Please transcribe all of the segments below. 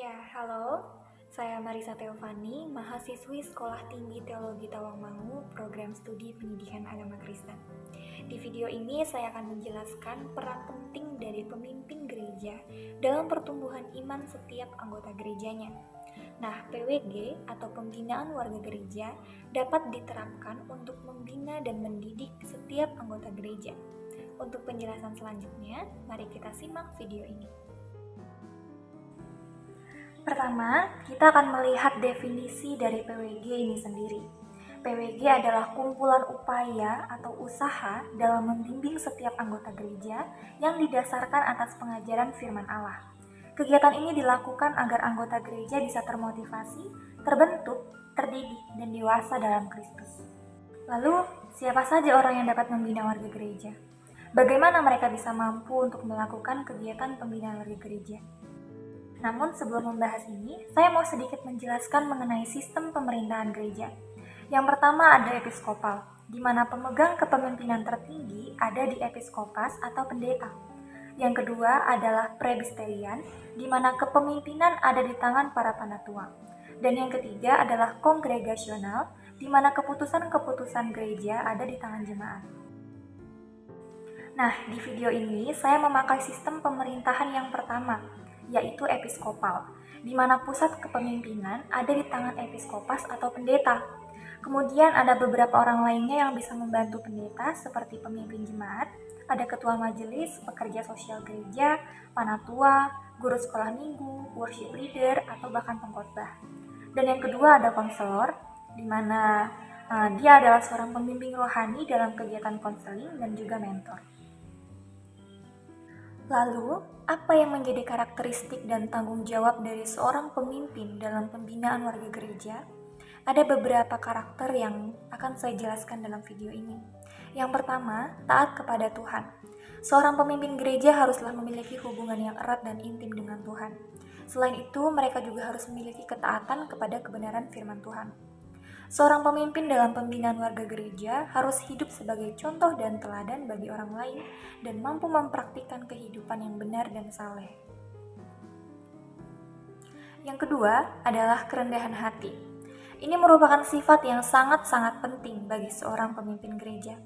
Ya, halo. Saya Marisa Teofani, mahasiswi Sekolah Tinggi Teologi Tawangmangu, program studi pendidikan agama Kristen. Di video ini saya akan menjelaskan peran penting dari pemimpin gereja dalam pertumbuhan iman setiap anggota gerejanya. Nah, PWG atau pembinaan warga gereja dapat diterapkan untuk membina dan mendidik setiap anggota gereja. Untuk penjelasan selanjutnya, mari kita simak video ini. Pertama, kita akan melihat definisi dari PWG ini sendiri. PWG adalah kumpulan upaya atau usaha dalam membimbing setiap anggota gereja yang didasarkan atas pengajaran firman Allah. Kegiatan ini dilakukan agar anggota gereja bisa termotivasi, terbentuk, terdidik, dan dewasa dalam Kristus. Lalu, siapa saja orang yang dapat membina warga gereja? Bagaimana mereka bisa mampu untuk melakukan kegiatan pembinaan warga gereja? Namun sebelum membahas ini, saya mau sedikit menjelaskan mengenai sistem pemerintahan gereja. Yang pertama ada episkopal, di mana pemegang kepemimpinan tertinggi ada di episkopas atau pendeta. Yang kedua adalah presbyterian, di mana kepemimpinan ada di tangan para panatua. Dan yang ketiga adalah kongregasional, di mana keputusan-keputusan gereja ada di tangan jemaat. Nah, di video ini saya memakai sistem pemerintahan yang pertama, yaitu episkopal, di mana pusat kepemimpinan ada di tangan episkopas atau pendeta. Kemudian ada beberapa orang lainnya yang bisa membantu pendeta seperti pemimpin jemaat, ada ketua majelis, pekerja sosial gereja, panatua, guru sekolah minggu, worship leader, atau bahkan pengkhotbah. Dan yang kedua ada konselor, di mana dia adalah seorang pembimbing rohani dalam kegiatan konseling dan juga mentor. Lalu, apa yang menjadi karakteristik dan tanggung jawab dari seorang pemimpin dalam pembinaan warga gereja? Ada beberapa karakter yang akan saya jelaskan dalam video ini. Yang pertama, taat kepada Tuhan. Seorang pemimpin gereja haruslah memiliki hubungan yang erat dan intim dengan Tuhan. Selain itu, mereka juga harus memiliki ketaatan kepada kebenaran firman Tuhan. Seorang pemimpin dalam pembinaan warga gereja harus hidup sebagai contoh dan teladan bagi orang lain dan mampu mempraktikkan kehidupan yang benar dan saleh. Yang kedua adalah kerendahan hati. Ini merupakan sifat yang sangat-sangat penting bagi seorang pemimpin gereja.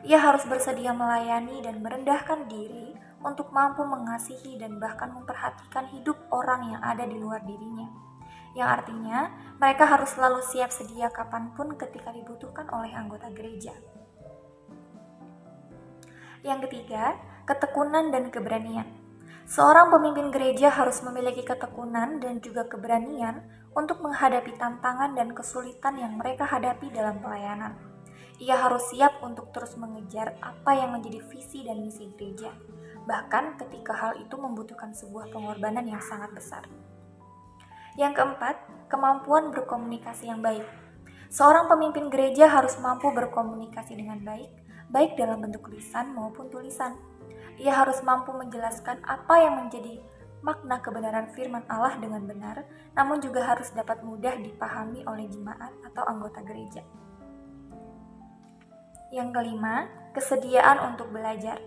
Ia harus bersedia melayani dan merendahkan diri untuk mampu mengasihi dan bahkan memperhatikan hidup orang yang ada di luar dirinya. Yang artinya, mereka harus selalu siap sedia kapanpun ketika dibutuhkan oleh anggota gereja. Yang ketiga, ketekunan dan keberanian. Seorang pemimpin gereja harus memiliki ketekunan dan juga keberanian untuk menghadapi tantangan dan kesulitan yang mereka hadapi dalam pelayanan. Ia harus siap untuk terus mengejar apa yang menjadi visi dan misi gereja, bahkan ketika hal itu membutuhkan sebuah pengorbanan yang sangat besar. Yang keempat, kemampuan berkomunikasi yang baik. Seorang pemimpin gereja harus mampu berkomunikasi dengan baik, baik dalam bentuk lisan maupun tulisan. Ia harus mampu menjelaskan apa yang menjadi makna kebenaran firman Allah dengan benar, namun juga harus dapat mudah dipahami oleh jemaat atau anggota gereja. Yang kelima, kesediaan untuk belajar.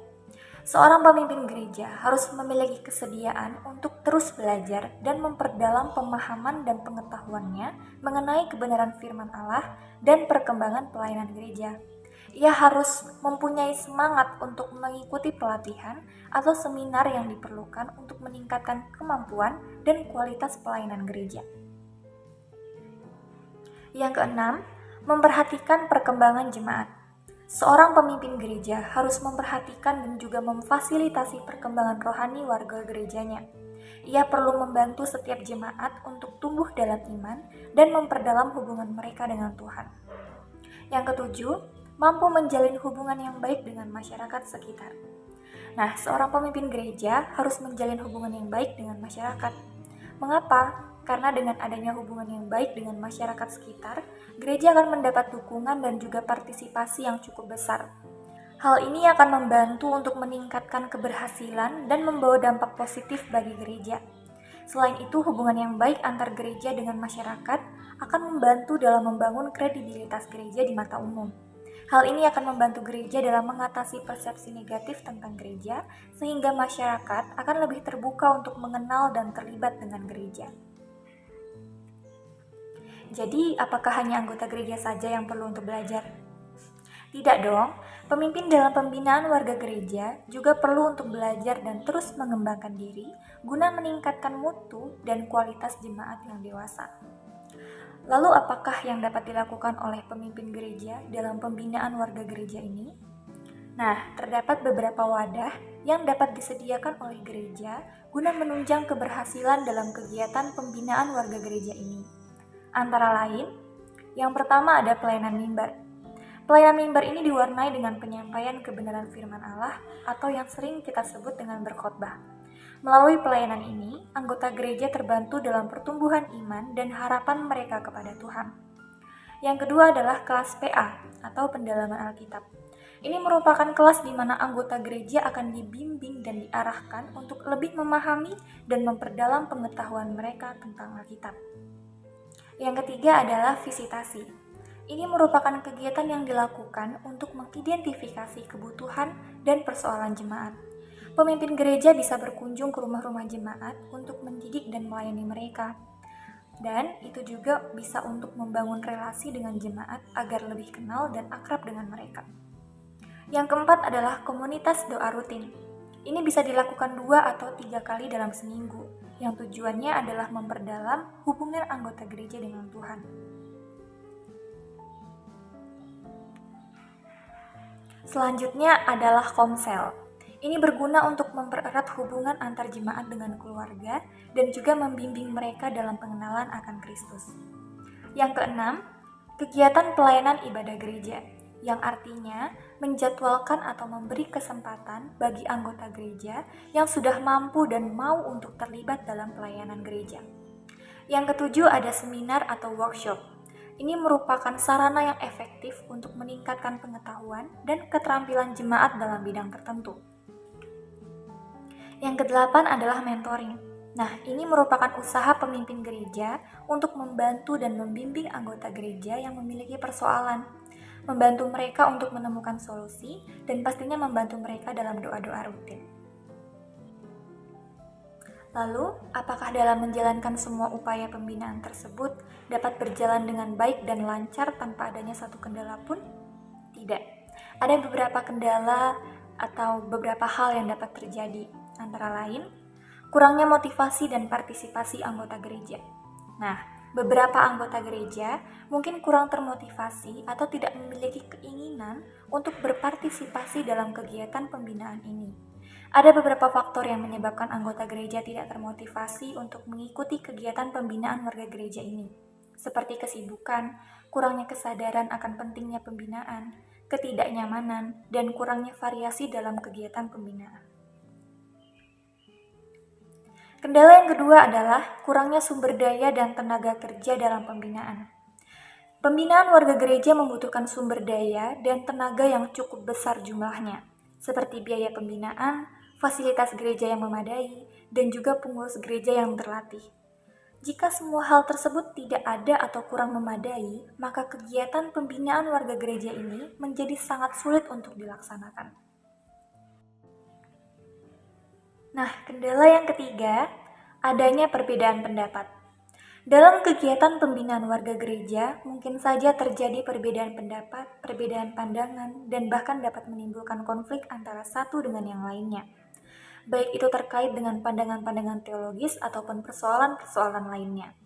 Seorang pemimpin gereja harus memiliki kesediaan untuk terus belajar dan memperdalam pemahaman dan pengetahuannya mengenai kebenaran firman Allah dan perkembangan pelayanan gereja. Ia harus mempunyai semangat untuk mengikuti pelatihan atau seminar yang diperlukan untuk meningkatkan kemampuan dan kualitas pelayanan gereja. Yang keenam, memperhatikan perkembangan jemaat. Seorang pemimpin gereja harus memperhatikan dan juga memfasilitasi perkembangan rohani warga gerejanya. Ia perlu membantu setiap jemaat untuk tumbuh dalam iman dan memperdalam hubungan mereka dengan Tuhan. Yang ketujuh, mampu menjalin hubungan yang baik dengan masyarakat sekitar. Nah, seorang pemimpin gereja harus menjalin hubungan yang baik dengan masyarakat. Mengapa? Karena dengan adanya hubungan yang baik dengan masyarakat sekitar, gereja akan mendapat dukungan dan juga partisipasi yang cukup besar. Hal ini akan membantu untuk meningkatkan keberhasilan dan membawa dampak positif bagi gereja. Selain itu, hubungan yang baik antar gereja dengan masyarakat akan membantu dalam membangun kredibilitas gereja di mata umum. Hal ini akan membantu gereja dalam mengatasi persepsi negatif tentang gereja, sehingga masyarakat akan lebih terbuka untuk mengenal dan terlibat dengan gereja. Jadi, apakah hanya anggota gereja saja yang perlu untuk belajar? Tidak dong, pemimpin dalam pembinaan warga gereja juga perlu untuk belajar dan terus mengembangkan diri guna meningkatkan mutu dan kualitas jemaat yang dewasa. Lalu apakah yang dapat dilakukan oleh pemimpin gereja dalam pembinaan warga gereja ini? Nah, terdapat beberapa wadah yang dapat disediakan oleh gereja guna menunjang keberhasilan dalam kegiatan pembinaan warga gereja ini. Antara lain, yang pertama ada pelayanan mimbar. Pelayanan mimbar ini diwarnai dengan penyampaian kebenaran firman Allah atau yang sering kita sebut dengan berkhotbah. Melalui pelayanan ini, anggota gereja terbantu dalam pertumbuhan iman dan harapan mereka kepada Tuhan. Yang kedua adalah kelas PA atau pendalaman Alkitab. Ini merupakan kelas di mana anggota gereja akan dibimbing dan diarahkan untuk lebih memahami dan memperdalam pengetahuan mereka tentang Alkitab. Yang ketiga adalah visitasi. Ini merupakan kegiatan yang dilakukan untuk mengidentifikasi kebutuhan dan persoalan jemaat. Pemimpin gereja bisa berkunjung ke rumah-rumah jemaat untuk mendidik dan melayani mereka. Dan itu juga bisa untuk membangun relasi dengan jemaat agar lebih kenal dan akrab dengan mereka. Yang keempat adalah komunitas doa rutin. Ini bisa dilakukan 2 atau 3 kali dalam seminggu, yang tujuannya adalah memperdalam hubungan anggota gereja dengan Tuhan. Selanjutnya adalah komsel. Ini berguna untuk mempererat hubungan antar jemaat dengan keluarga dan juga membimbing mereka dalam pengenalan akan Kristus. Yang keenam, kegiatan pelayanan ibadah gereja, yang artinya menjadwalkan atau memberi kesempatan bagi anggota gereja yang sudah mampu dan mau untuk terlibat dalam pelayanan gereja. Yang ketujuh ada seminar atau workshop. Ini merupakan sarana yang efektif untuk meningkatkan pengetahuan dan keterampilan jemaat dalam bidang tertentu. Yang kedelapan adalah mentoring. Nah, ini merupakan usaha pemimpin gereja untuk membantu dan membimbing anggota gereja yang memiliki persoalan, membantu mereka untuk menemukan solusi, dan pastinya membantu mereka dalam doa-doa rutin. Lalu, apakah dalam menjalankan semua upaya pembinaan tersebut dapat berjalan dengan baik dan lancar tanpa adanya satu kendala pun? Tidak. Ada beberapa kendala atau beberapa hal yang dapat terjadi, antara lain, kurangnya motivasi dan partisipasi anggota gereja. Nah, beberapa anggota gereja mungkin kurang termotivasi atau tidak memiliki keinginan untuk berpartisipasi dalam kegiatan pembinaan ini. Ada beberapa faktor yang menyebabkan anggota gereja tidak termotivasi untuk mengikuti kegiatan pembinaan warga gereja ini, seperti kesibukan, kurangnya kesadaran akan pentingnya pembinaan, ketidaknyamanan, dan kurangnya variasi dalam kegiatan pembinaan. Kendala yang kedua adalah kurangnya sumber daya dan tenaga kerja dalam pembinaan. Pembinaan warga gereja membutuhkan sumber daya dan tenaga yang cukup besar jumlahnya, seperti biaya pembinaan, fasilitas gereja yang memadai, dan juga pengurus gereja yang terlatih. Jika semua hal tersebut tidak ada atau kurang memadai, maka kegiatan pembinaan warga gereja ini menjadi sangat sulit untuk dilaksanakan. Nah, kendala yang ketiga, adanya perbedaan pendapat. Dalam kegiatan pembinaan warga gereja, mungkin saja terjadi perbedaan pendapat, perbedaan pandangan, dan bahkan dapat menimbulkan konflik antara satu dengan yang lainnya. Baik itu terkait dengan pandangan-pandangan teologis ataupun persoalan-persoalan lainnya.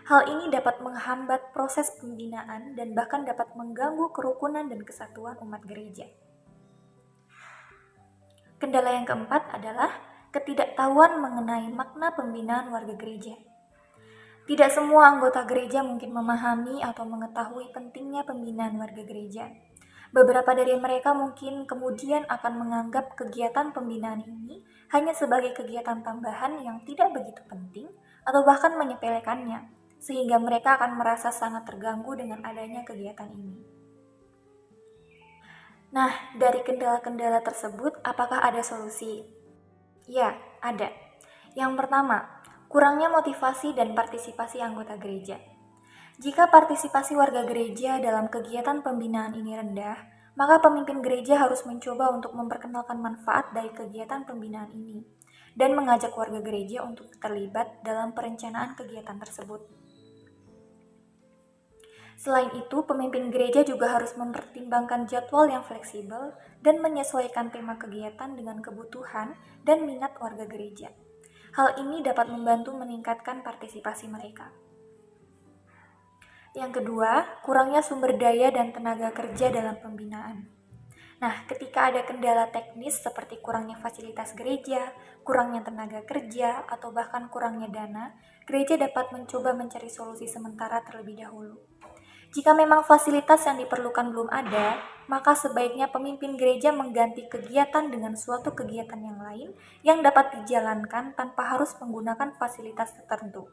Hal ini dapat menghambat proses pembinaan dan bahkan dapat mengganggu kerukunan dan kesatuan umat gereja. Kendala yang keempat adalah ketidaktahuan mengenai makna pembinaan warga gereja. Tidak semua anggota gereja mungkin memahami atau mengetahui pentingnya pembinaan warga gereja. Beberapa dari mereka mungkin kemudian akan menganggap kegiatan pembinaan ini hanya sebagai kegiatan tambahan yang tidak begitu penting atau bahkan menyepelekannya, sehingga mereka akan merasa sangat terganggu dengan adanya kegiatan ini. Nah, dari kendala-kendala tersebut, apakah ada solusi? Ya, ada. Yang pertama, kurangnya motivasi dan partisipasi anggota gereja. Jika partisipasi warga gereja dalam kegiatan pembinaan ini rendah, maka pemimpin gereja harus mencoba untuk memperkenalkan manfaat dari kegiatan pembinaan ini dan mengajak warga gereja untuk terlibat dalam perencanaan kegiatan tersebut. Selain itu, pemimpin gereja juga harus mempertimbangkan jadwal yang fleksibel dan menyesuaikan tema kegiatan dengan kebutuhan dan minat warga gereja. Hal ini dapat membantu meningkatkan partisipasi mereka. Yang kedua, kurangnya sumber daya dan tenaga kerja dalam pembinaan. Nah, ketika ada kendala teknis seperti kurangnya fasilitas gereja, kurangnya tenaga kerja, atau bahkan kurangnya dana, gereja dapat mencoba mencari solusi sementara terlebih dahulu. Jika memang fasilitas yang diperlukan belum ada, maka sebaiknya pemimpin gereja mengganti kegiatan dengan suatu kegiatan yang lain yang dapat dijalankan tanpa harus menggunakan fasilitas tertentu.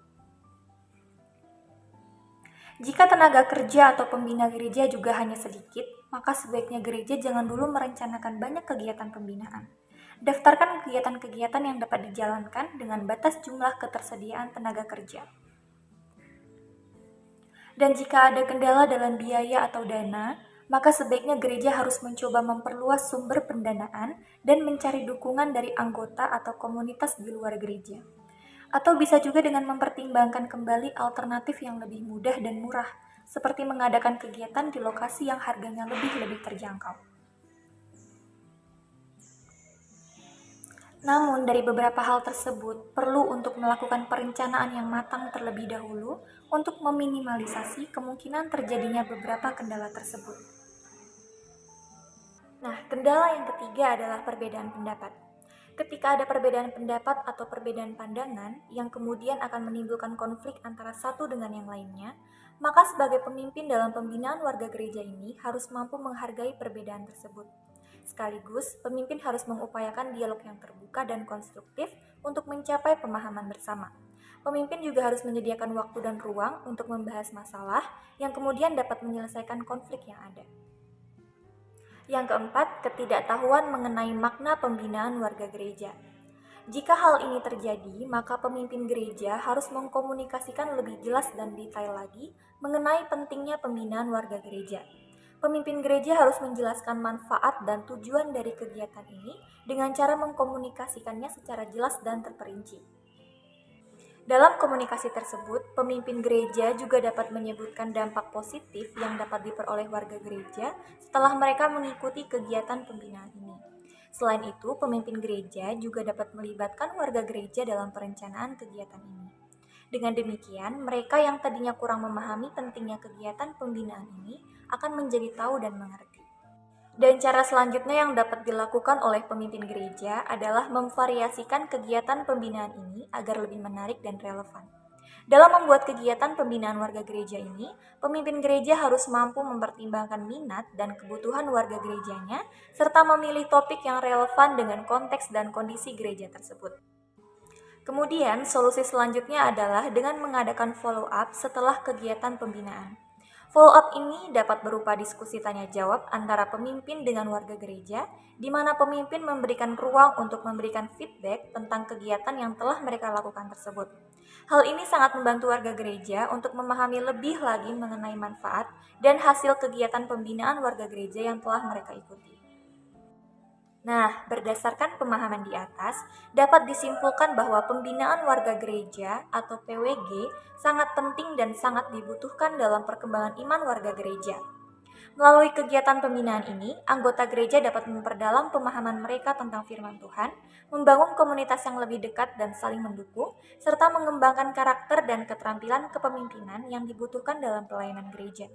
Jika tenaga kerja atau pembina gereja juga hanya sedikit, maka sebaiknya gereja jangan dulu merencanakan banyak kegiatan pembinaan. Daftarkan kegiatan-kegiatan yang dapat dijalankan dengan batas jumlah ketersediaan tenaga kerja. Dan jika ada kendala dalam biaya atau dana, maka sebaiknya gereja harus mencoba memperluas sumber pendanaan dan mencari dukungan dari anggota atau komunitas di luar gereja. Atau bisa juga dengan mempertimbangkan kembali alternatif yang lebih mudah dan murah, seperti mengadakan kegiatan di lokasi yang harganya lebih terjangkau. Namun, dari beberapa hal tersebut, perlu untuk melakukan perencanaan yang matang terlebih dahulu untuk meminimalisasi kemungkinan terjadinya beberapa kendala tersebut. Nah, kendala yang ketiga adalah perbedaan pendapat. Ketika ada perbedaan pendapat atau perbedaan pandangan yang kemudian akan menimbulkan konflik antara satu dengan yang lainnya, maka sebagai pemimpin dalam pembinaan warga gereja ini harus mampu menghargai perbedaan tersebut. Sekaligus, pemimpin harus mengupayakan dialog yang terbuka dan konstruktif untuk mencapai pemahaman bersama. Pemimpin juga harus menyediakan waktu dan ruang untuk membahas masalah yang kemudian dapat menyelesaikan konflik yang ada. Yang keempat, ketidaktahuan mengenai makna pembinaan warga gereja. Jika hal ini terjadi, maka pemimpin gereja harus mengkomunikasikan lebih jelas dan detail lagi mengenai pentingnya pembinaan warga gereja. Pemimpin gereja harus menjelaskan manfaat dan tujuan dari kegiatan ini dengan cara mengkomunikasikannya secara jelas dan terperinci. Dalam komunikasi tersebut, pemimpin gereja juga dapat menyebutkan dampak positif yang dapat diperoleh warga gereja setelah mereka mengikuti kegiatan pembinaan ini. Selain itu, pemimpin gereja juga dapat melibatkan warga gereja dalam perencanaan kegiatan ini. Dengan demikian, mereka yang tadinya kurang memahami pentingnya kegiatan pembinaan ini akan menjadi tahu dan mengerti. Dan cara selanjutnya yang dapat dilakukan oleh pemimpin gereja adalah memvariasikan kegiatan pembinaan ini agar lebih menarik dan relevan. Dalam membuat kegiatan pembinaan warga gereja ini, pemimpin gereja harus mampu mempertimbangkan minat dan kebutuhan warga gerejanya, serta memilih topik yang relevan dengan konteks dan kondisi gereja tersebut. Kemudian, solusi selanjutnya adalah dengan mengadakan follow-up setelah kegiatan pembinaan. Follow-up ini dapat berupa diskusi tanya-jawab antara pemimpin dengan warga gereja, di mana pemimpin memberikan ruang untuk memberikan feedback tentang kegiatan yang telah mereka lakukan tersebut. Hal ini sangat membantu warga gereja untuk memahami lebih lagi mengenai manfaat dan hasil kegiatan pembinaan warga gereja yang telah mereka ikuti. Nah, berdasarkan pemahaman di atas, dapat disimpulkan bahwa pembinaan warga gereja atau PWG sangat penting dan sangat dibutuhkan dalam perkembangan iman warga gereja. Melalui kegiatan pembinaan ini, anggota gereja dapat memperdalam pemahaman mereka tentang firman Tuhan, membangun komunitas yang lebih dekat dan saling mendukung, serta mengembangkan karakter dan keterampilan kepemimpinan yang dibutuhkan dalam pelayanan gereja.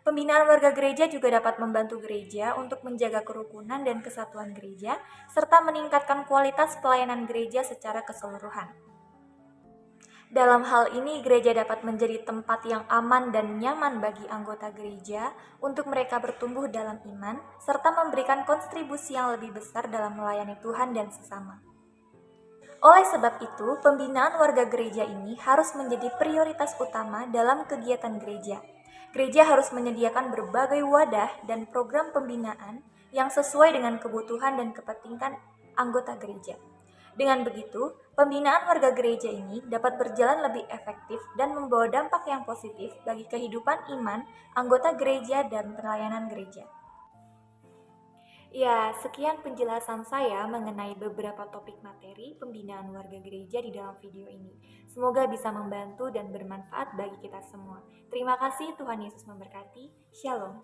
Pembinaan warga gereja juga dapat membantu gereja untuk menjaga kerukunan dan kesatuan gereja, serta meningkatkan kualitas pelayanan gereja secara keseluruhan. Dalam hal ini, gereja dapat menjadi tempat yang aman dan nyaman bagi anggota gereja untuk mereka bertumbuh dalam iman, serta memberikan kontribusi yang lebih besar dalam melayani Tuhan dan sesama. Oleh sebab itu, pembinaan warga gereja ini harus menjadi prioritas utama dalam kegiatan gereja. Gereja harus menyediakan berbagai wadah dan program pembinaan yang sesuai dengan kebutuhan dan kepentingan anggota gereja. Dengan begitu, pembinaan warga gereja ini dapat berjalan lebih efektif dan membawa dampak yang positif bagi kehidupan iman anggota gereja dan pelayanan gereja. Ya, sekian penjelasan saya mengenai beberapa topik materi pembinaan warga gereja di dalam video ini. Semoga bisa membantu dan bermanfaat bagi kita semua. Terima kasih, Tuhan Yesus memberkati. Shalom.